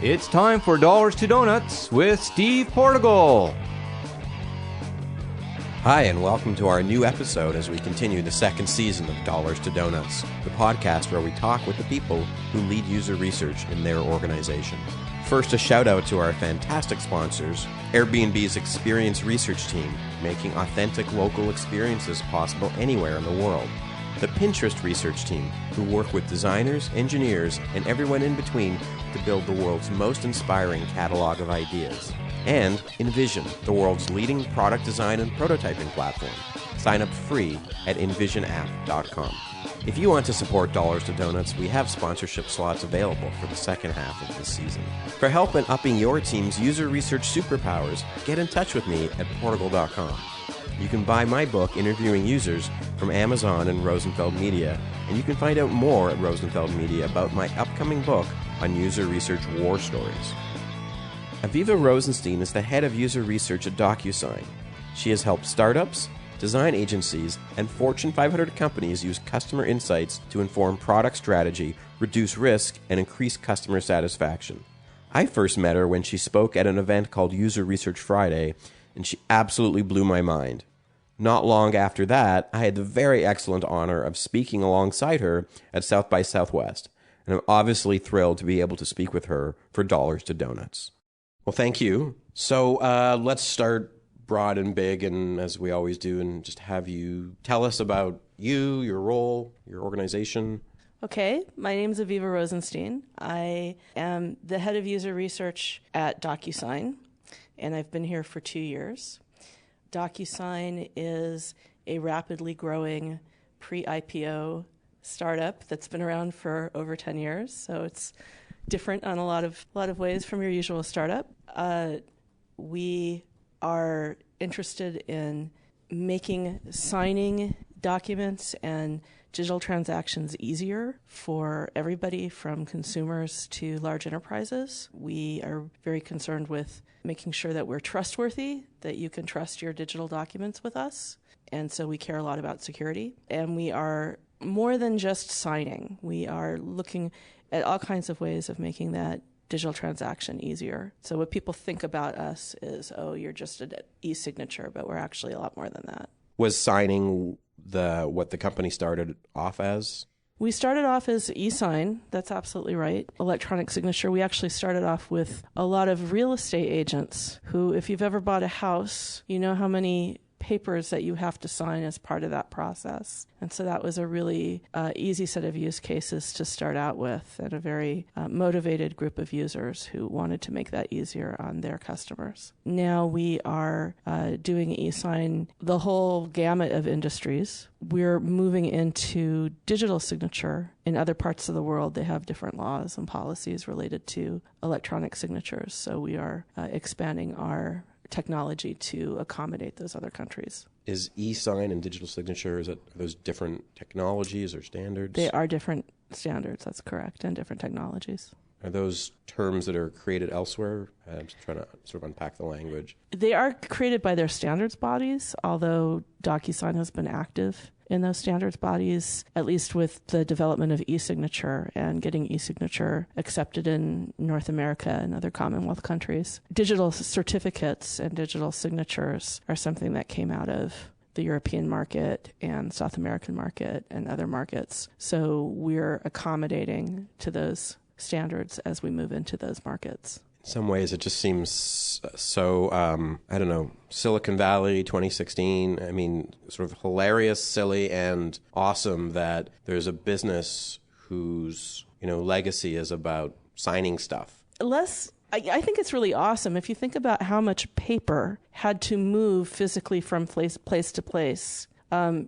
It's time for Dollars to Donuts with Steve Portugal. Hi, and welcome to our new episode as we continue the second season of Dollars to Donuts, the podcast where we talk with the people who lead user research in their organizations. First, a shout out to our fantastic sponsors, Airbnb's Experience Research Team, making authentic local experiences possible anywhere in the world. The Pinterest Research Team, who work with designers, engineers, and everyone in between to build the world's most inspiring catalog of ideas. And Envision, the world's leading product design and prototyping platform. Sign up free at envisionapp.com. If you want to support Dollars to Donuts, we have sponsorship slots available for the second half of this season. For help in upping your team's user research superpowers, get in touch with me at portugal.com. You can buy my book, Interviewing Users, from Amazon and Rosenfeld Media, and you can find out more at Rosenfeld Media about my upcoming book on user research war stories. Aviva Rosenstein is the head of user research at DocuSign. She has helped startups, design agencies, and Fortune 500 companies use customer insights to inform product strategy, reduce risk, and increase customer satisfaction. I first met her when she spoke at an event called User Research Friday, and she absolutely blew my mind. Not long after that, I had the very excellent honor of speaking alongside her at South by Southwest, and I'm obviously thrilled to be able to speak with her for Dollars to Donuts. Well, thank you. So let's start broad and big, and as we always do, and just have you tell us about you, your role, your organization. Okay, my name is Aviva Rosenstein. I am the head of user research at DocuSign, and I've been here for 2 years. DocuSign is a rapidly growing pre-IPO startup that's been around for over 10 years, so it's different on a lot of ways from your usual startup. We are interested in making signing documents and digital transactions easier for everybody from consumers to large enterprises. We are very concerned with making sure that we're trustworthy, that you can trust your digital documents with us. And so we care a lot about security. And we are more than just signing. We are looking at all kinds of ways of making that digital transaction easier. So what people think about us is, oh, you're just an e-signature, but we're actually a lot more than that. Was signing what the company started off as? We started off as e-sign. That's absolutely right. Electronic signature. We actually started off with a lot of real estate agents who, if you've ever bought a house, you know how many papers that you have to sign as part of that process. And so that was a really easy set of use cases to start out with, and a very motivated group of users who wanted to make that easier on their customers. Now we are doing e-sign the whole gamut of industries. We're moving into digital signature. In other parts of the world, they have different laws and policies related to electronic signatures. So we are expanding our technology to accommodate those other countries. Is e-sign and digital signature, are those different technologies or standards? They are different standards, that's correct, and different technologies. Are those terms that are created elsewhere? I'm just trying to sort of unpack the language. They are created by their standards bodies, although DocuSign has been active in those standards bodies, at least with the development of e-signature and getting e-signature accepted in North America and other Commonwealth countries. Digital certificates and digital signatures are something that came out of the European market and South American market and other markets. So we're accommodating to those standards as we move into those markets. In some ways, it just seems so, I don't know, Silicon Valley 2016, I mean, sort of hilarious, silly, and awesome that there's a business whose, legacy is about signing stuff. I think it's really awesome. If you think about how much paper had to move physically from place to place,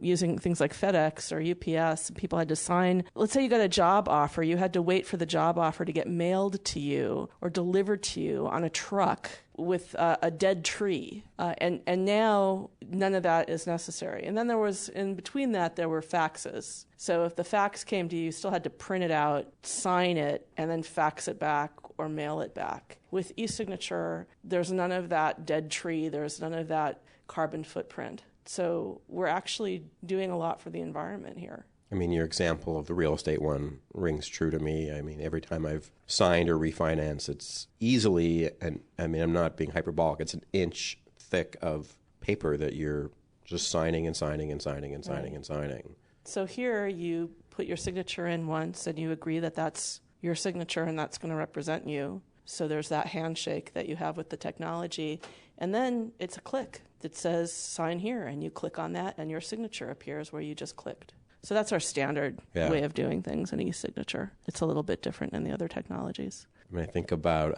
using things like FedEx or UPS. People had to sign. Let's say you got a job offer. You had to wait for the job offer to get mailed to you or delivered to you on a truck with a dead tree. And now none of that is necessary. And then in between that, there were faxes. So if the fax came to you, you still had to print it out, sign it, and then fax it back or mail it back. With e-signature, there's none of that dead tree. There's none of that carbon footprint. So we're actually doing a lot for the environment here. I mean, your example of the real estate one rings true to me. I mean, every time I've signed or refinanced, it's easily, and I mean, I'm not being hyperbolic, it's an inch thick of paper that you're just signing and signing and signing and signing and signing. So here you put your signature in once and you agree that that's your signature and that's going to represent you. So there's that handshake that you have with the technology. And then it's a click that says sign here, and you click on that and your signature appears where you just clicked. So that's our standard way of doing things in e-signature. It's a little bit different in the other technologies. I mean, I think about,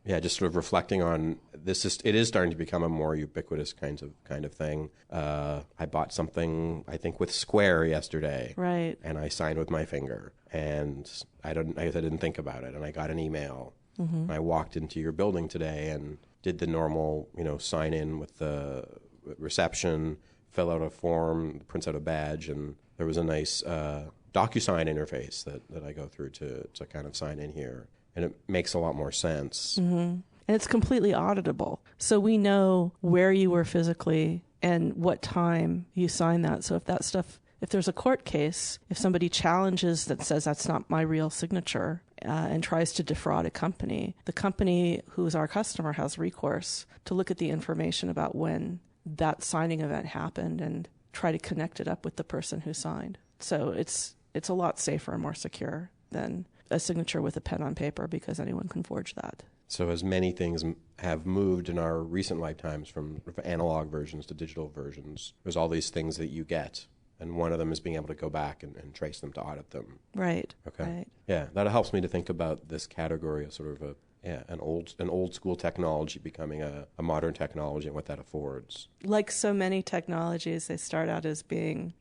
just sort of reflecting on this. It is starting to become a more ubiquitous kind of thing. I bought something, I think, with Square yesterday. Right. And I signed with my finger. And I guess I didn't think about it. And I got an email. Mm-hmm. And I walked into your building today and did the normal, sign in with the reception, fill out a form, prints out a badge, and there was a nice DocuSign interface that I go through to kind of sign in here. And it makes a lot more sense. Mm-hmm. And it's completely auditable. So we know where you were physically and what time you signed that. So if there's a court case, if somebody challenges that says that's not my real signature and tries to defraud a company, the company who's our customer has recourse to look at the information about when that signing event happened and try to connect it up with the person who signed. So it's a lot safer and more secure than a signature with a pen on paper, because anyone can forge that. So as many things have moved in our recent lifetimes from analog versions to digital versions, there's all these things that you get. And one of them is being able to go back and trace them to audit them. Right. Okay. Right. Yeah, that helps me to think about this category of sort of an old school technology becoming a modern technology and what that affords. Like so many technologies, they start out as being,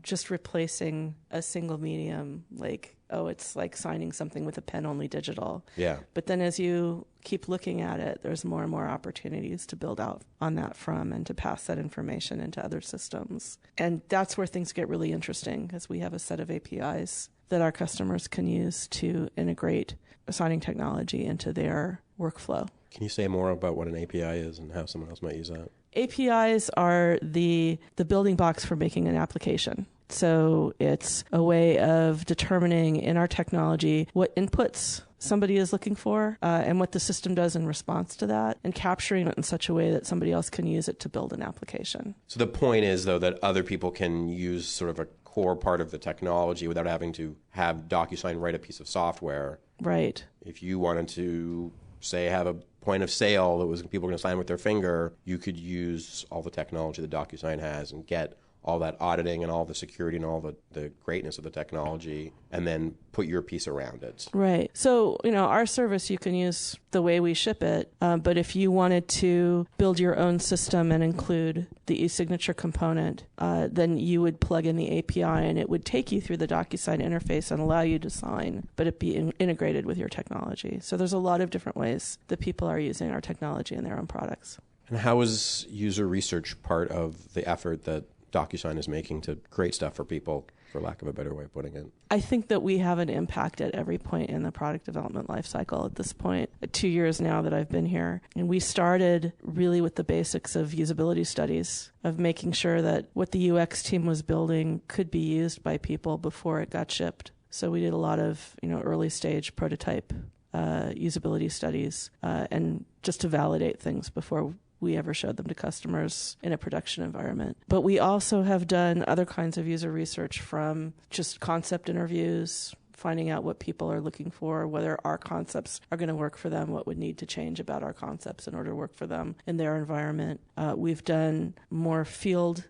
just replacing a single medium, like, it's like signing something with a pen, only digital. Yeah. But then as you keep looking at it, there's more and more opportunities to build out on that from and to pass that information into other systems. And that's where things get really interesting, because we have a set of APIs that our customers can use to integrate signing technology into their workflow. Can you say more about what an API is and how someone else might use that? APIs are the building blocks for making an application. So it's a way of determining in our technology what inputs somebody is looking for and what the system does in response to that, and capturing it in such a way that somebody else can use it to build an application. So the point is, though, that other people can use sort of a core part of the technology without having to have DocuSign write a piece of software. Right. If you wanted to, say, have a point of sale that was people going to sign with their finger, you could use all the technology that DocuSign has and get all that auditing and all the security and all the greatness of the technology, and then put your piece around it. Right. So, our service, you can use the way we ship it, but if you wanted to build your own system and include the e-signature component, then you would plug in the API and it would take you through the DocuSign interface and allow you to sign, but it be integrated with your technology. So there's a lot of different ways that people are using our technology in their own products. And how is user research part of the effort that DocuSign is making to create stuff for people, for lack of a better way of putting it? I think that we have an impact at every point in the product development lifecycle at this point. 2 years now that I've been here. And we started really with the basics of usability studies, of making sure that what the UX team was building could be used by people before it got shipped. So we did a lot of, early stage prototype usability studies and just to validate things before we ever showed them to customers in a production environment. But we also have done other kinds of user research, from just concept interviews, finding out what people are looking for, whether our concepts are going to work for them, what would need to change about our concepts in order to work for them in their environment. We've done more field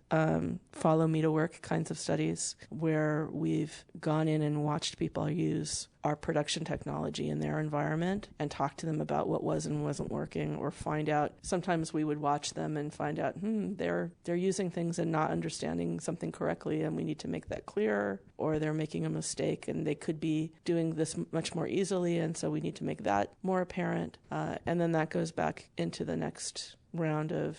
follow me to work kinds of studies where we've gone in and watched people use our production technology in their environment and talk to them about what was and wasn't working, or find out, sometimes we would watch them and find out, they're using things and not understanding something correctly, and we need to make that clear, or they're making a mistake and they could be doing this much more easily, and so we need to make that more apparent. And then that goes back into the next round of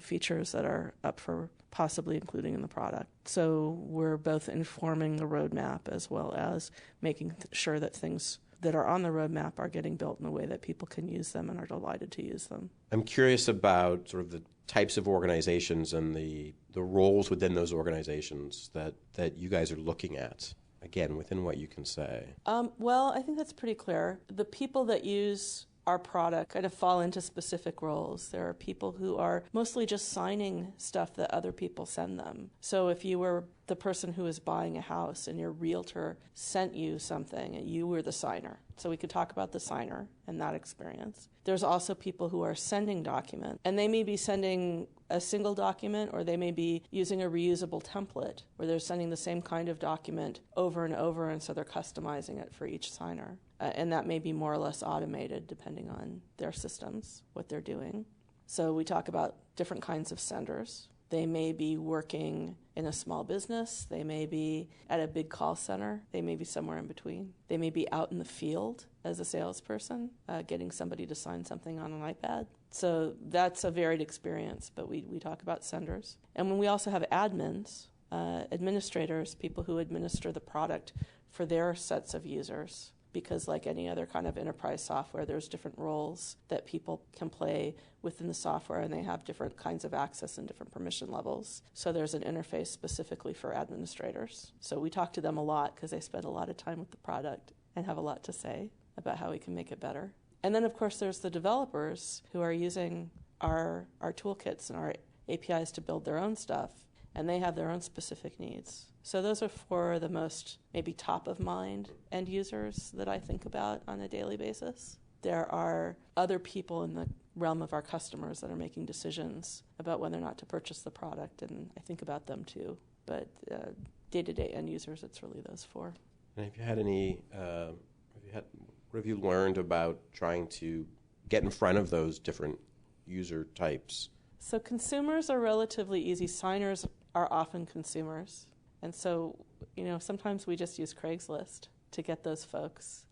features that are up for possibly including in the product. So we're both informing the roadmap as well as making sure that things that are on the roadmap are getting built in a way that people can use them and are delighted to use them. I'm curious about sort of the types of organizations and the roles within those organizations that you guys are looking at, again, within what you can say? Well, I think that's pretty clear. The people that use our product kind of fall into specific roles. There are people who are mostly just signing stuff that other people send them. So if you were the person who was buying a house and your realtor sent you something, and you were the signer. So we could talk about the signer and that experience. There's also people who are sending documents, and they may be sending a single document, or they may be using a reusable template where they're sending the same kind of document over and over, and so they're customizing it for each signer. And that may be more or less automated depending on their systems, what they're doing. So we talk about different kinds of senders. They may be working in a small business. They may be at a big call center. They may be somewhere in between. They may be out in the field as a salesperson, getting somebody to sign something on an iPad. So that's a varied experience, but we talk about senders. And when we also have admins, administrators, people who administer the product for their sets of users. Because like any other kind of enterprise software, there's different roles that people can play within the software, and they have different kinds of access and different permission levels. So there's an interface specifically for administrators. So we talk to them a lot because they spend a lot of time with the product and have a lot to say about how we can make it better. And then, of course, there's the developers who are using our toolkits and our APIs to build their own stuff, and they have their own specific needs. So those are for the most maybe top of mind end users that I think about on a daily basis. There are other people in the realm of our customers that are making decisions about whether or not to purchase the product, and I think about them too. But day-to-day end users, it's really those four. And have you had any, what have you learned about trying to get in front of those different user types? So consumers are relatively easy. Signers are often consumers. And so, sometimes we just use Craigslist to get those folks,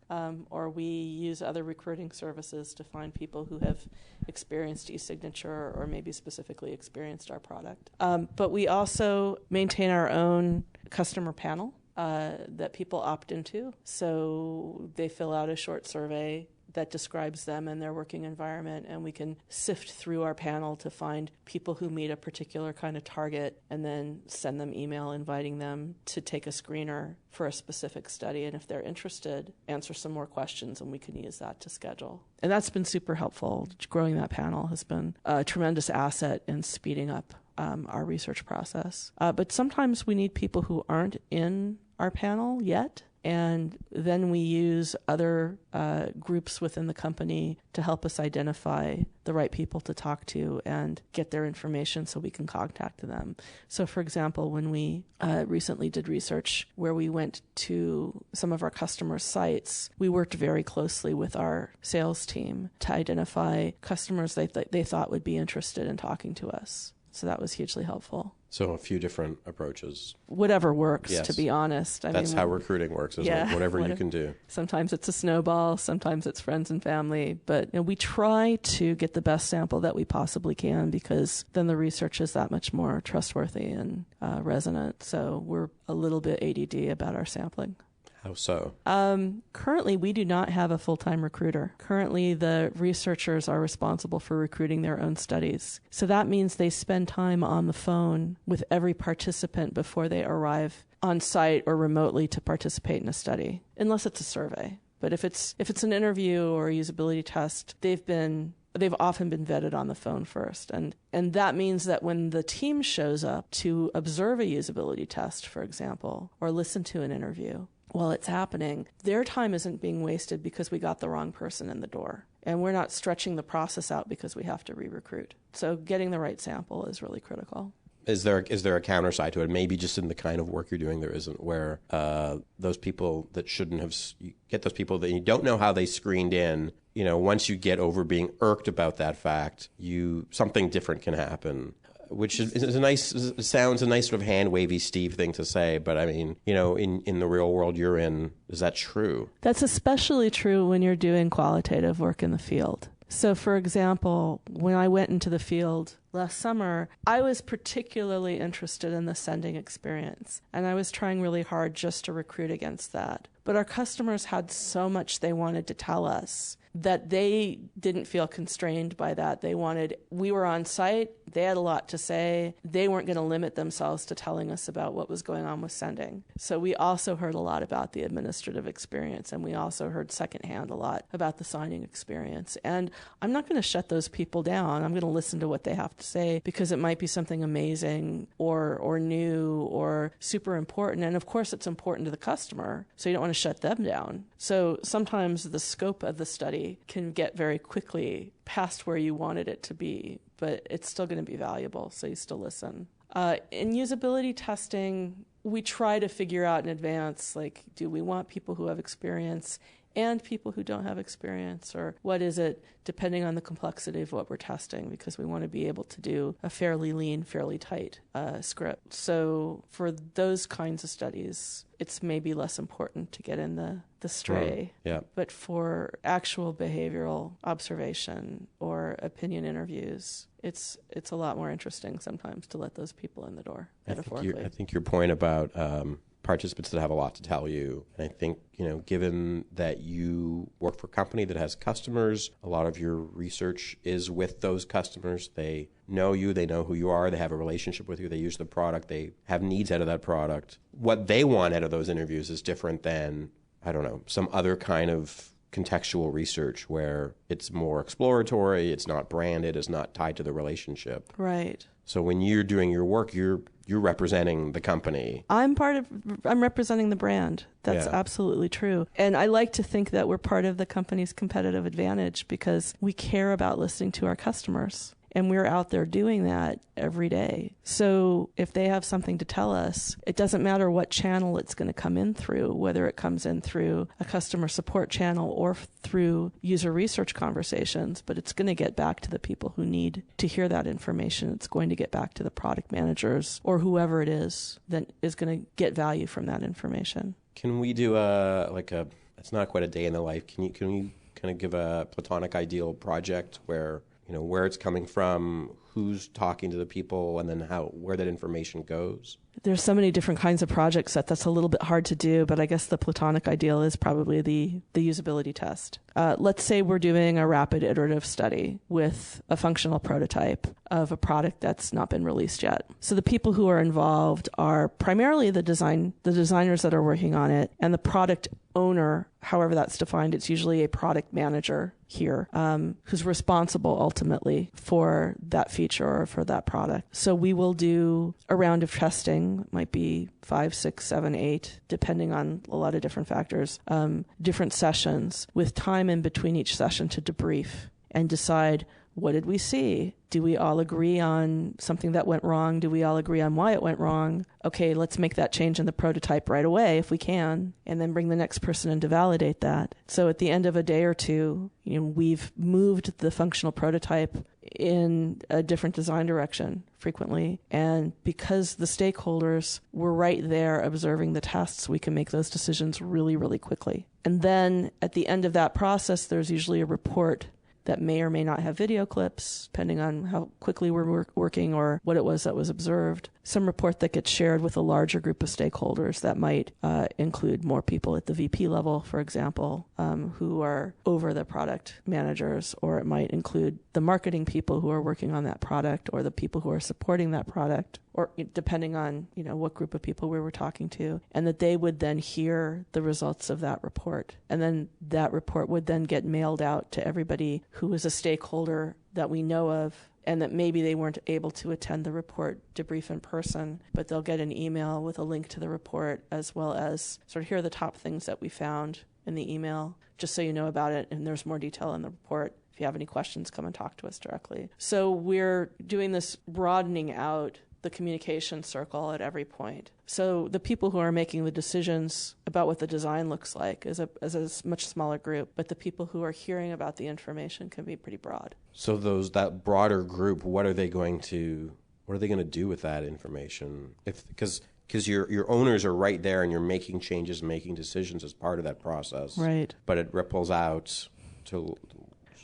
or we use other recruiting services to find people who have experienced e-signature or maybe specifically experienced our product. But we also maintain our own customer panel that people opt into. So they fill out a short survey that describes them and their working environment, and we can sift through our panel to find people who meet a particular kind of target and then send them email inviting them to take a screener for a specific study, and if they're interested, answer some more questions, and we can use that to schedule. And that's been super helpful. Growing that panel has been a tremendous asset in speeding up our research process. But sometimes we need people who aren't in our panel yet, and then we use other groups within the company to help us identify the right people to talk to and get their information so we can contact them. So, for example, when we recently did research where we went to some of our customers' sites, we worked very closely with our sales team to identify customers they thought would be interested in talking to us. So that was hugely helpful. So a few different approaches. Whatever works, yes. To be honest. That's how recruiting works, isn't it? Whatever you can do. Sometimes it's a snowball, sometimes it's friends and family. But we try to get the best sample that we possibly can, because then the research is that much more trustworthy and resonant. So we're a little bit ADD about our sampling. How so? Currently, we do not have a full-time recruiter. Currently, the researchers are responsible for recruiting their own studies. So that means they spend time on the phone with every participant before they arrive on site or remotely to participate in a study, unless it's a survey. But if it's an interview or a usability test, they've often been vetted on the phone first. And that means that when the team shows up to observe a usability test, for example, or listen to an interview, while it's happening, their time isn't being wasted because we got the wrong person in the door. And we're not stretching the process out because we have to re-recruit. So getting the right sample is really critical. Is there a counter side to it? Maybe just in the kind of work you're doing there isn't, where those people that shouldn't have, you get those people that you don't know how they screened in, once you get over being irked about that fact, something different can happen. Which sounds a nice sort of hand-wavy Steve thing to say, but I mean, in the real world you're in, is that true? That's especially true when you're doing qualitative work in the field. So, for example, when I went into the field last summer, I was particularly interested in the sending experience, and I was trying really hard just to recruit against that. But our customers had so much they wanted to tell us that they didn't feel constrained by that. We were on site, They had a lot to say. They weren't going to limit themselves to telling us about what was going on with sending. So we also heard a lot about the administrative experience, and we also heard secondhand a lot about the signing experience. And I'm not going to shut those people down. I'm going to listen to what they have to say, because it might be something amazing or new or super important. And of course, it's important to the customer, so you don't want to shut them down. So sometimes the scope of the study can get very quickly past where you wanted it to be, but it's still going to be valuable, so you still listen. In usability testing, we try to figure out in advance, like, do we want people who have experience and people who don't have experience, or what is it, depending on the complexity of what we're testing, because we want to be able to do a fairly lean, fairly tight script. So for those kinds of studies, it's maybe less important to get in the stray. Yeah. But for actual behavioral observation or opinion interviews, it's a lot more interesting sometimes to let those people in the door, metaphorically. I think your point about participants that have a lot to tell you. And I think, given that you work for a company that has customers, a lot of your research is with those customers. They know you, they know who you are, they have a relationship with you, they use the product, they have needs out of that product. What they want out of those interviews is different than, I don't know, some other kind of contextual research where it's more exploratory, it's not branded, it's not tied to the relationship. Right. So when you're doing your work, you're representing the company. I'm representing the brand. That's absolutely true. And I like to think that we're part of the company's competitive advantage because we care about listening to our customers. And we're out there doing that every day. So if they have something to tell us, it doesn't matter what channel it's going to come in through, whether it comes in through a customer support channel or through user research conversations, but it's going to get back to the people who need to hear that information. It's going to get back to the product managers or whoever it is that is going to get value from that information. Can we do it's not quite a day in the life. Can we kind of give a platonic ideal project where where it's coming from, who's talking to the people, and then where that information goes? There's so many different kinds of projects that's a little bit hard to do, but I guess the platonic ideal is probably the usability test. Let's say we're doing a rapid iterative study with a functional prototype of a product that's not been released yet. So the people who are involved are primarily the designers that are working on it, and the product owner, however that's defined. It's usually a product manager here who's responsible ultimately for that feature or for that product. So we will do a round of testing. It might be 5, 6, 7, 8, depending on a lot of different factors, different sessions with time in between each session to debrief and decide, what did we see? Do we all agree on something that went wrong? Do we all agree on why it went wrong? Okay, let's make that change in the prototype right away if we can, and then bring the next person in to validate that. So at the end of a day or two, we've moved the functional prototype in a different design direction frequently. And because the stakeholders were right there observing the tests, we can make those decisions really, really quickly. And then at the end of that process, there's usually a report that may or may not have video clips, depending on how quickly we're working or what it was that was observed. Some report that gets shared with a larger group of stakeholders that might include more people at the VP level, for example, who are over the product managers, or it might include the marketing people who are working on that product or the people who are supporting that product, or depending on what group of people we were talking to, and that they would then hear the results of that report. And then that report would then get mailed out to everybody who is a stakeholder that we know of, and that maybe they weren't able to attend the report debrief in person, but they'll get an email with a link to the report, as well as sort of here are the top things that we found in the email, just so you know about it, and there's more detail in the report. If you have any questions, come and talk to us directly. So we're doing this broadening out the communication circle at every point. So the people who are making the decisions about what the design looks like is a much smaller group, but the people who are hearing about the information can be pretty broad. So that broader group, what are they going to do with that information? Because your owners are right there and you're making changes, making decisions as part of that process. Right. But it ripples out to,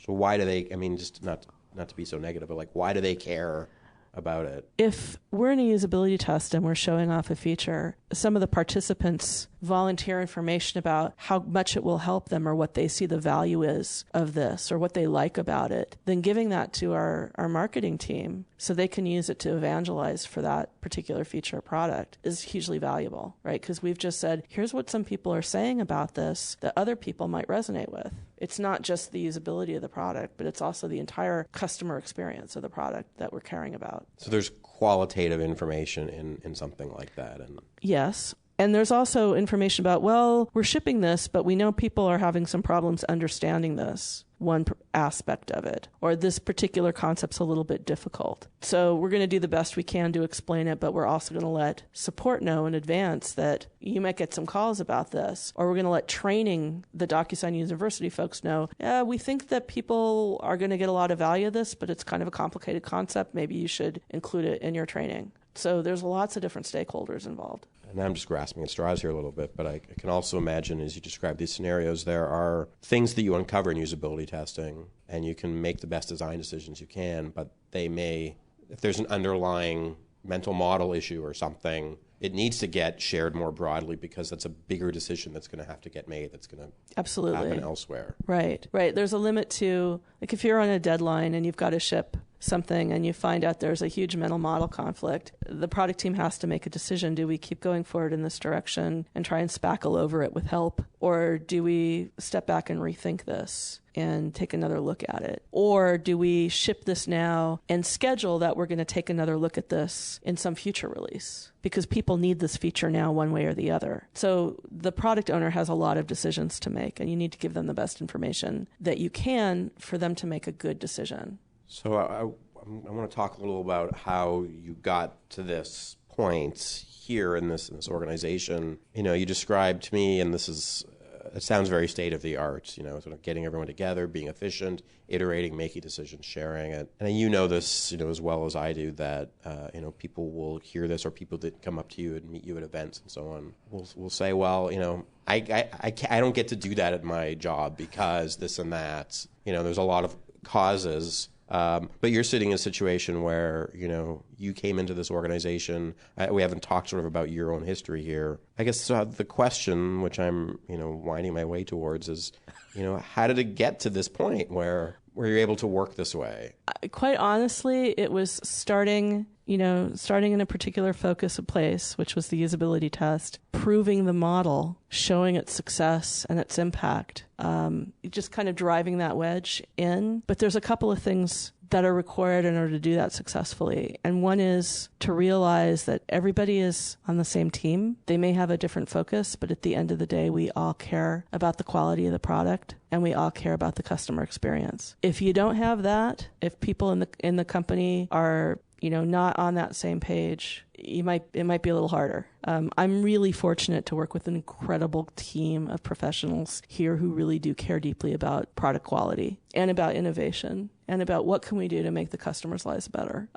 so why do they, just not to be so negative, but why do they care about it? If we're in a usability test and we're showing off a feature, some of the participants volunteer information about how much it will help them or what they see the value is of this or what they like about it, then giving that to our marketing team so they can use it to evangelize for that particular feature or product is hugely valuable, right? Because we've just said, here's what some people are saying about this that other people might resonate with. It's not just the usability of the product, but it's also the entire customer experience of the product that we're caring about. So there's qualitative information in something like that. Yes. And there's also information about, well, we're shipping this, but we know people are having some problems understanding this one aspect of it, or this particular concept's a little bit difficult. So we're going to do the best we can to explain it, but we're also going to let support know in advance that you might get some calls about this, or we're going to let training, the DocuSign University folks know, we think that people are going to get a lot of value of this, but it's kind of a complicated concept. Maybe you should include it in your training. So there's lots of different stakeholders involved. And I'm just grasping at straws here a little bit, but I can also imagine as you describe these scenarios, there are things that you uncover in usability testing, and you can make the best design decisions you can, but they may, if there's an underlying mental model issue or something, it needs to get shared more broadly because that's a bigger decision that's going to have to get made, that's going to happen elsewhere. Right. There's a limit to, like if you're on a deadline and you've got to ship something and you find out there's a huge mental model conflict, the product team has to make a decision. Do we keep going forward in this direction and try and spackle over it with help? Or do we step back and rethink this and take another look at it? Or do we ship this now and schedule that we're going to take another look at this in some future release? Because people need this feature now one way or the other. So the product owner has a lot of decisions to make, and you need to give them the best information that you can for them to make a good decision. So I want to talk a little about how you got to this point here in this organization. You described to me, and this is, it sounds very state of the art, sort of getting everyone together, being efficient, iterating, making decisions, sharing it. And you know this, as well as I do, that, people will hear this, or people that come up to you and meet you at events and so on will say, well, I don't get to do that at my job because this and that. There's a lot of causes. But you're sitting in a situation where, you came into this organization. We haven't talked sort of about your own history here. I guess the question, which I'm, winding my way towards is, how did it get to this point where you're able to work this way? Quite honestly, it was starting in a particular focus of place, which was the usability test, proving the model, showing its success and its impact, just kind of driving that wedge in. But there's a couple of things that are required in order to do that successfully. And one is to realize that everybody is on the same team. They may have a different focus, but at the end of the day, we all care about the quality of the product and we all care about the customer experience. If you don't have that, if people in the company are not on that same page, it might be a little harder. I'm really fortunate to work with an incredible team of professionals here who really do care deeply about product quality and about innovation and about what can we do to make the customers' lives better.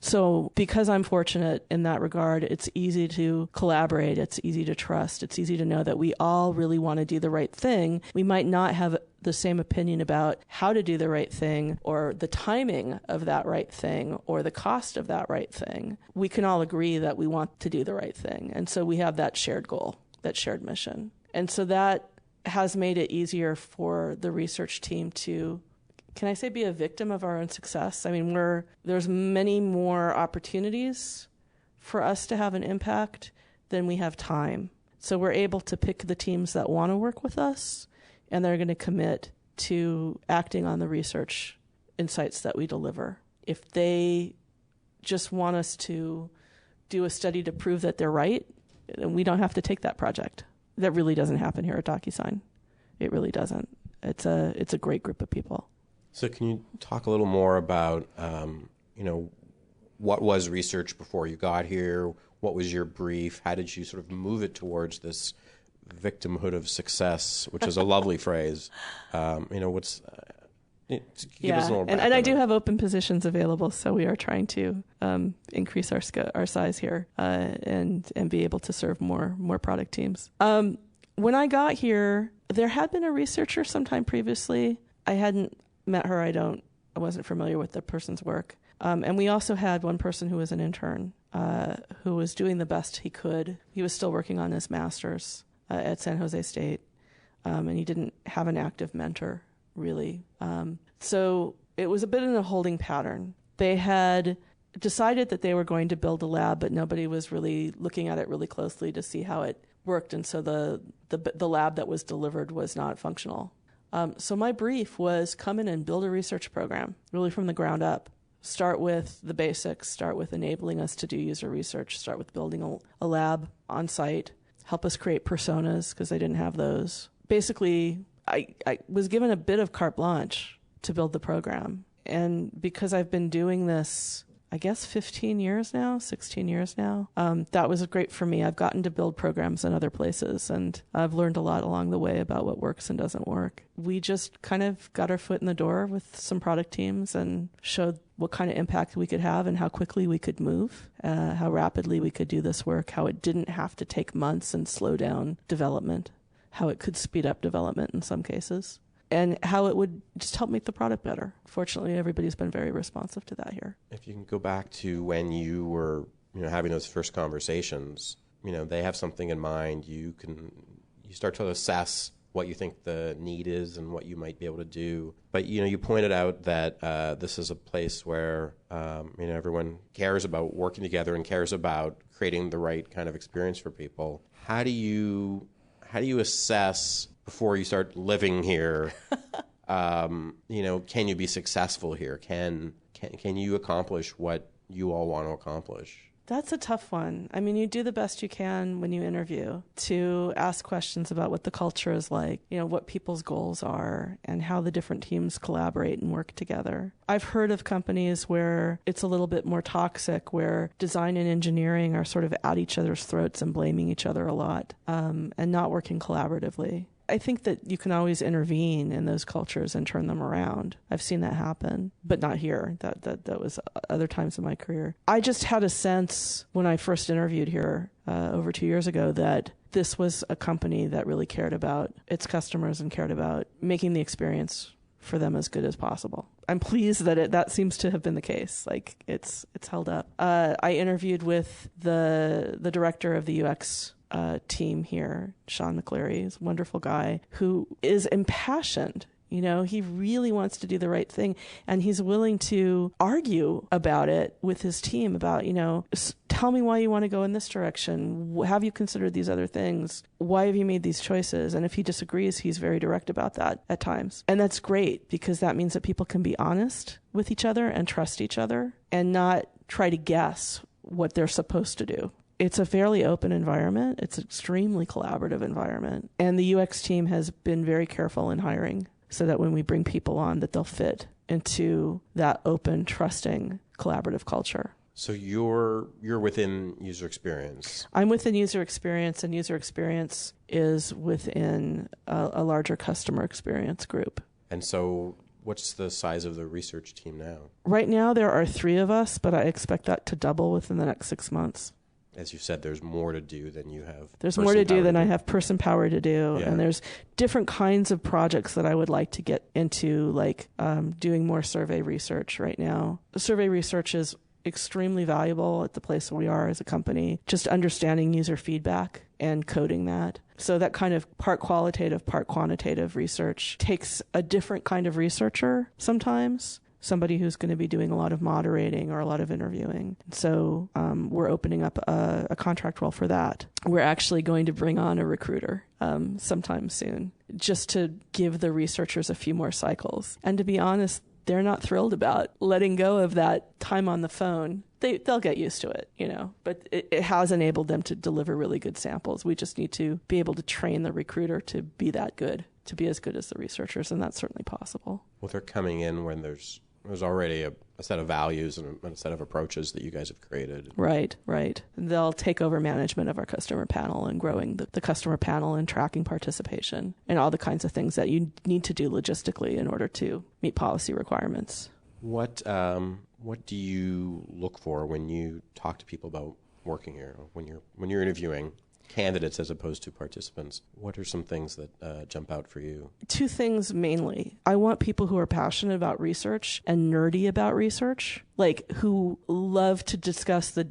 So because I'm fortunate in that regard, it's easy to collaborate. It's easy to trust. It's easy to know that we all really want to do the right thing. We might not have the same opinion about how to do the right thing or the timing of that right thing or the cost of that right thing. We can all agree that we want to do the right thing. And so we have that shared goal, that shared mission. And so that has made it easier for the research team to, can I say, be a victim of our own success? I mean, there's many more opportunities for us to have an impact than we have time. So we're able to pick the teams that want to work with us, and they're going to commit to acting on the research insights that we deliver. If they just want us to do a study to prove that they're right, we don't have to take that project. That really doesn't happen here at DocuSign. It really doesn't. It's a great group of people. So can you talk a little more about, what was research before you got here? What was your brief? How did you sort of move it towards this victimhood of success, which is a lovely phrase? Give us a little and I do have open positions available, so we are trying to increase our size here and be able to serve more product teams. When I got here, there had been a researcher sometime previously. I hadn't met her. I wasn't familiar with the person's work. And we also had one person who was an intern who was doing the best he could. He was still working on his master's at San Jose State, and he didn't have an active mentor, really. So it was a bit in a holding pattern. They had decided that they were going to build a lab, but nobody was really looking at it really closely to see how it worked, and so the lab that was delivered was not functional. So my brief was come in and build a research program, really from the ground up. Start with the basics, start with enabling us to do user research, start with building a lab on site, help us create personas because they didn't have those. Basically, I was given a bit of carte blanche to build the program. And because I've been doing this, I guess 15 years now, 16 years now, that was great for me. I've gotten to build programs in other places, and I've learned a lot along the way about what works and doesn't work. We just kind of got our foot in the door with some product teams and showed what kind of impact we could have and how quickly we could move, how rapidly we could do this work, how it didn't have to take months and slow down development, how it could speed up development in some cases, and how it would just help make the product better. Fortunately, everybody's been very responsive to that here. If you can go back to when you were, having those first conversations, they have something in mind. You start to assess what you think the need is and what you might be able to do. But you pointed out that this is a place where everyone cares about working together and cares about creating the right kind of experience for people. How do you assess before you start living here? Can you be successful here? Can you accomplish what you all want to accomplish? That's a tough one. I mean, you do the best you can when you interview to ask questions about what the culture is like, what people's goals are, and how the different teams collaborate and work together. I've heard of companies where it's a little bit more toxic, where design and engineering are sort of at each other's throats and blaming each other a lot, and not working collaboratively. I think that you can always intervene in those cultures and turn them around. I've seen that happen, but not here. That was other times in my career. I just had a sense when I first interviewed here over 2 years ago that this was a company that really cared about its customers and cared about making the experience for them as good as possible. I'm pleased that that seems to have been the case. Like it's held up. I interviewed with the director of the UX team here, Sean McCleary. He's a wonderful guy who is impassioned. He really wants to do the right thing, and he's willing to argue about it with his team about, tell me why you want to go in this direction. Have you considered these other things? Why have you made these choices? And if he disagrees, he's very direct about that at times. And that's great because that means that people can be honest with each other and trust each other and not try to guess what they're supposed to do. It's a fairly open environment. It's an extremely collaborative environment. And the UX team has been very careful in hiring so that when we bring people on, that they'll fit into that open, trusting, collaborative culture. So you're within user experience. I'm within user experience, and user experience is within a larger customer experience group. And so what's the size of the research team now? Right now there are 3 of us, but I expect that to double within the next 6 months. As you said, there's more to do than you have. There's more to do than I have person power to do. Yeah. And there's different kinds of projects that I would like to get into, like doing more survey research right now. The survey research is extremely valuable at the place where we are as a company, just understanding user feedback and coding that. So that kind of part qualitative, part quantitative research takes a different kind of researcher sometimes. Somebody who's going to be doing a lot of moderating or a lot of interviewing. So we're opening up a contract role for that. We're actually going to bring on a recruiter sometime soon, just to give the researchers a few more cycles. And to be honest, they're not thrilled about letting go of that time on the phone. They'll get used to it, but it has enabled them to deliver really good samples. We just need to be able to train the recruiter to be that good, to be as good as the researchers, and that's certainly possible. Well, they're coming in when there's already a set of values and a set of approaches that you guys have created. Right. They'll take over management of our customer panel and growing the customer panel and tracking participation and all the kinds of things that you need to do logistically in order to meet policy requirements. What do you look for when you talk to people about working here, when you're interviewing? candidates as opposed to participants. What are some things that jump out for you? Two things mainly. I want people who are passionate about research and nerdy about research, like who love to discuss the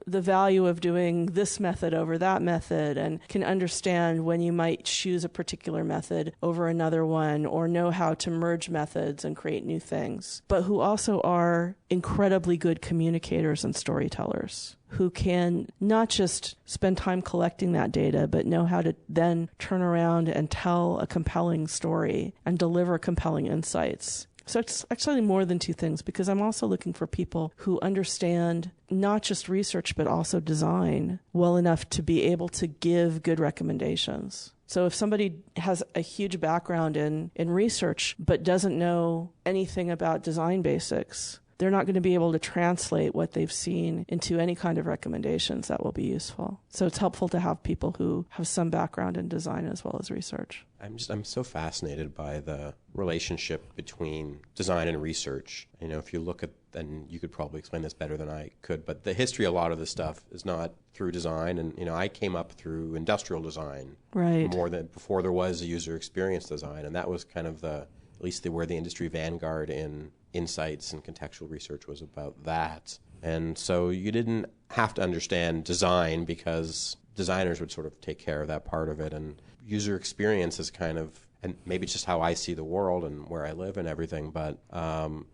value of doing this method over that method and can understand when you might choose a particular method over another one or know how to merge methods and create new things, but who also are incredibly good communicators and storytellers, who can not just spend time collecting that data, but know how to then turn around and tell a compelling story and deliver compelling insights. So it's actually more than two things, because I'm also looking for people who understand not just research, but also design well enough to be able to give good recommendations. So if somebody has a huge background in research, but doesn't know anything about design basics, they're not going to be able to translate what they've seen into any kind of recommendations that will be useful. So it's helpful to have people who have some background in design as well as research. I'm so fascinated by the relationship between design and research. If you look at, and you could probably explain this better than I could, but the history, a lot of this stuff is not through design. And, I came up through industrial design, right, more than before there was a user experience design. And that was kind of at least where the industry vanguard in insights and contextual research was about that. And so you didn't have to understand design because designers would sort of take care of that part of it. And user experience is kind of, and maybe it's just how I see the world and where I live and everything, but I'm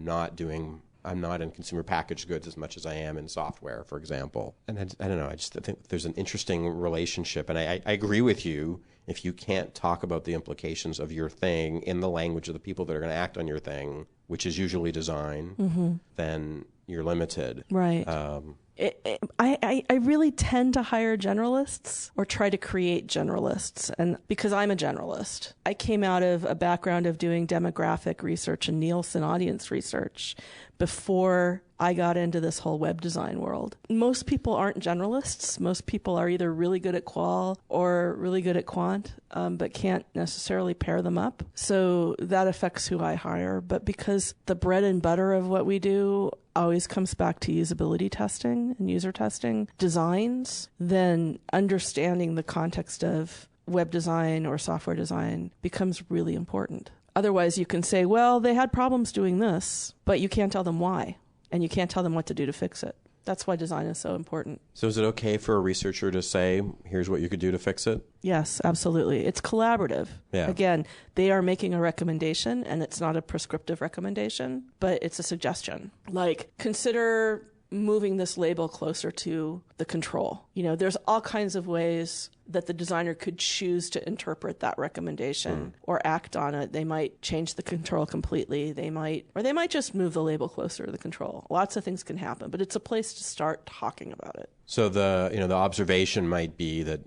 not in consumer packaged goods as much as I am in software, for example. And I don't know, I just think there's an interesting relationship. And I agree with you. If you can't talk about the implications of your thing in the language of the people that are going to act on your thing, which is usually design, then you're limited. Right. I really tend to hire generalists or try to create generalists, and because I'm a generalist. I came out of a background of doing demographic research and Nielsen audience research before I got into this whole web design world. Most people aren't generalists. Most people are either really good at qual or really good at quant, but can't necessarily pair them up. So that affects who I hire. But because the bread and butter of what we do always comes back to usability testing and user testing designs, then understanding the context of web design or software design becomes really important. Otherwise, you can say, well, they had problems doing this, but you can't tell them why, and you can't tell them what to do to fix it. That's why design is so important. So is it okay for a researcher to say, here's what you could do to fix it? Yes, absolutely. It's collaborative. Yeah. Again, they are making a recommendation, and it's not a prescriptive recommendation, but it's a suggestion. Like, consider moving this label closer to the control. There's all kinds of ways that the designer could choose to interpret that recommendation or act on it. They might change the control completely. They might just move the label closer to the control. Lots of things can happen, but it's a place to start talking about it. So the observation might be that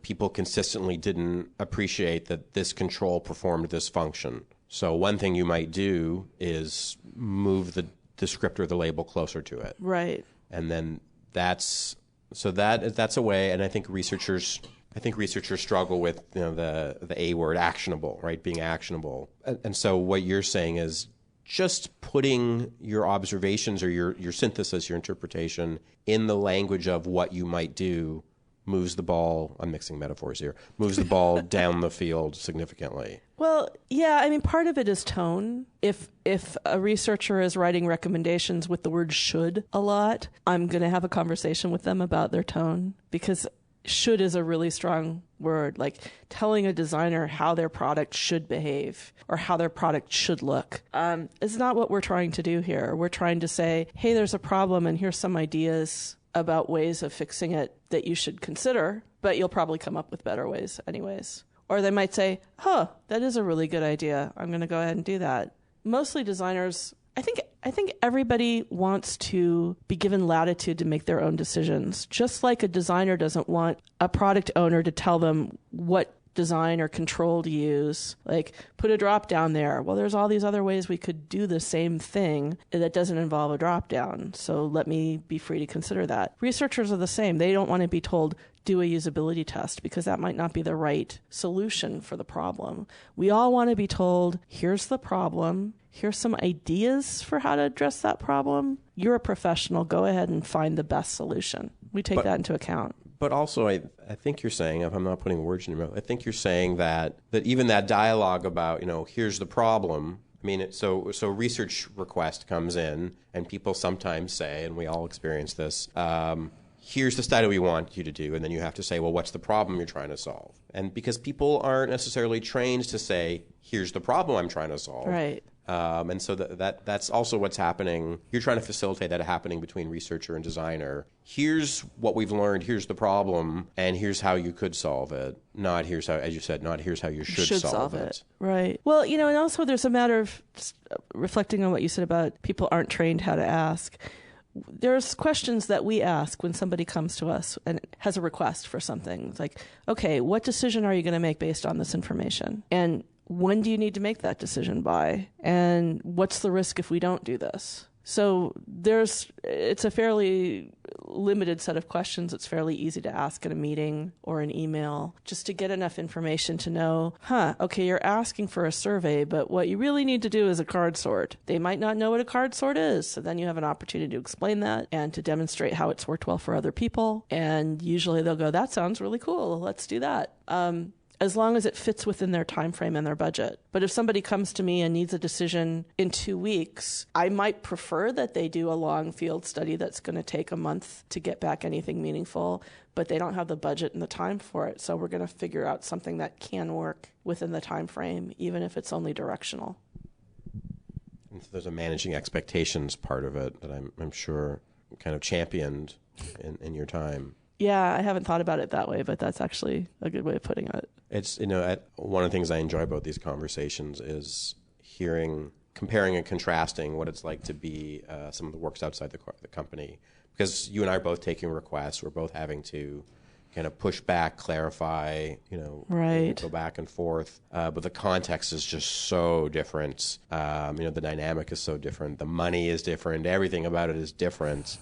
people consistently didn't appreciate that this control performed this function. So one thing you might do is move the descriptor, the label, closer to it. Right. And then that's a way, and I think researchers struggle with the A word, actionable, right? Being actionable. And so what you're saying is just putting your observations or your synthesis, your interpretation in the language of what you might do moves the ball, I'm mixing metaphors here, moves the ball down the field significantly. Well, yeah, part of it is tone. If a researcher is writing recommendations with the word should a lot, I'm going to have a conversation with them about their tone, because should is a really strong word, like telling a designer how their product should behave or how their product should look. It's not what we're trying to do here. We're trying to say, hey, there's a problem and here's some ideas about ways of fixing it that you should consider, but you'll probably come up with better ways anyways. Or they might say, that is a really good idea. I'm going to go ahead and do that. Mostly designers, I think everybody wants to be given latitude to make their own decisions. Just like a designer doesn't want a product owner to tell them what design or control to use, like put a drop down there. Well, there's all these other ways we could do the same thing that doesn't involve a drop down. So let me be free to consider that. Researchers are the same. They don't want to be told, do a usability test, because that might not be the right solution for the problem. We all want to be told, here's the problem. Here's some ideas for how to address that problem. You're a professional. Go ahead and find the best solution. We take that into account. But also, I think you're saying, if I'm not putting words in your mouth, I think you're saying that even that dialogue about, here's the problem. I mean, so research request comes in, and people sometimes say, and we all experience this, here's the study we want you to do, and then you have to say, well, what's the problem you're trying to solve? And because people aren't necessarily trained to say, here's the problem I'm trying to solve. Right. And so that's also what's happening. You're trying to facilitate that happening between researcher and designer. Here's what we've learned, here's the problem, and here's how you could solve it. Not here's how, as you said, not here's how you should solve it. Right. Well, and also there's a matter of reflecting on what you said about people aren't trained how to ask. There's questions that we ask when somebody comes to us and has a request for something. It's like, okay, what decision are you going to make based on this information? And when do you need to make that decision by? And what's the risk if we don't do this? So it's a fairly limited set of questions. It's fairly easy to ask in a meeting or an email just to get enough information to know, okay, you're asking for a survey, but what you really need to do is a card sort. They might not know what a card sort is. So then you have an opportunity to explain that and to demonstrate how it's worked well for other people. And usually they'll go, that sounds really cool. Let's do that. As long as it fits within their time frame and their budget. But if somebody comes to me and needs a decision in 2 weeks, I might prefer that they do a long field study that's going to take a month to get back anything meaningful, but they don't have the budget and the time for it. So we're going to figure out something that can work within the time frame, even if it's only directional. And so there's a managing expectations part of it that I'm sure kind of championed in your time. Yeah, I haven't thought about it that way, but that's actually a good way of putting it. It's, one of the things I enjoy about these conversations is comparing and contrasting what it's like to be some of the works outside the company. Because you and I are both taking requests. We're both having to kind of push back, clarify, right. Go back and forth. But the context is just so different. The dynamic is so different. The money is different. Everything about it is different.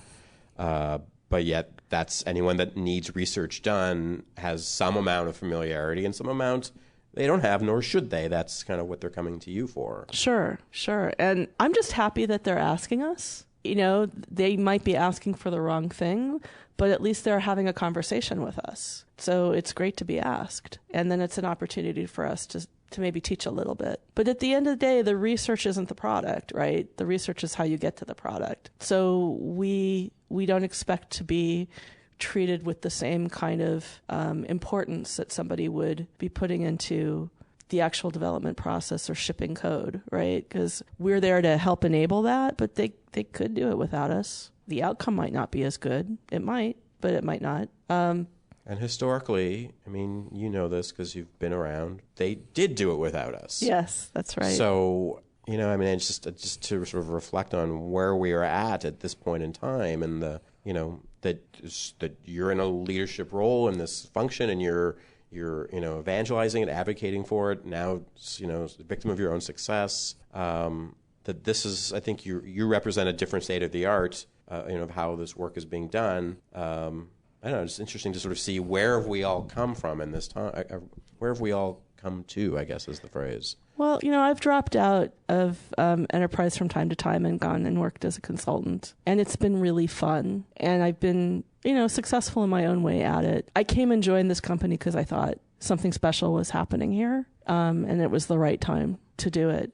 But yet, that's anyone that needs research done has some amount of familiarity and some amount they don't have, nor should they. That's kind of what they're coming to you for. Sure. And I'm just happy that they're asking us. They might be asking for the wrong thing, but at least they're having a conversation with us. So it's great to be asked. And then it's an opportunity for us to maybe teach a little bit. But at the end of the day, the research isn't the product, right? The research is how you get to the product. So we don't expect to be treated with the same kind of importance that somebody would be putting into the actual development process or shipping code, right? Because we're there to help enable that, but they could do it without us. The outcome might not be as good. It might, but it might not. And historically, I mean, you know this because you've been around, they did do it without us. Yes, that's right. So, it's just to sort of reflect on where we are at this point in time and that you're in a leadership role in this function and you're evangelizing it, advocating for it, now, the victim of your own success, that this is, I think you represent a different state of the art, of how this work is being done. I don't know, it's interesting to sort of see where have we all come from in this time, where have we all come to, I guess is the phrase. Well, I've dropped out of enterprise from time to time and gone and worked as a consultant, and it's been really fun, and I've been, successful in my own way at it. I came and joined this company because I thought something special was happening here, and it was the right time to do it.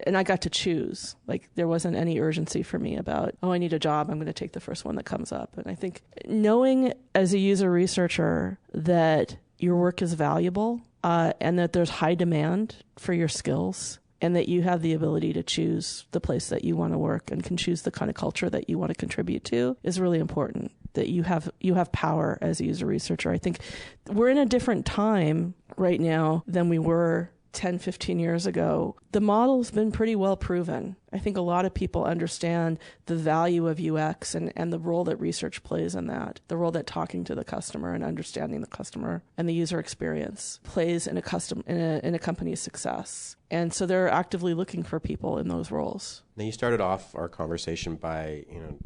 And I got to choose. Like, there wasn't any urgency for me about, I need a job, I'm going to take the first one that comes up. And I think knowing as a user researcher that your work is valuable and that there's high demand for your skills and that you have the ability to choose the place that you want to work and can choose the kind of culture that you want to contribute to is really important. That you have power as a user researcher. I think we're in a different time right now than we were 10, 15 years ago. The model's been pretty well proven. I think a lot of people understand the value of UX and the role that research plays in that, the role that talking to the customer and understanding the customer and the user experience plays in a company's success. And so they're actively looking for people in those roles. Now, you started off our conversation by,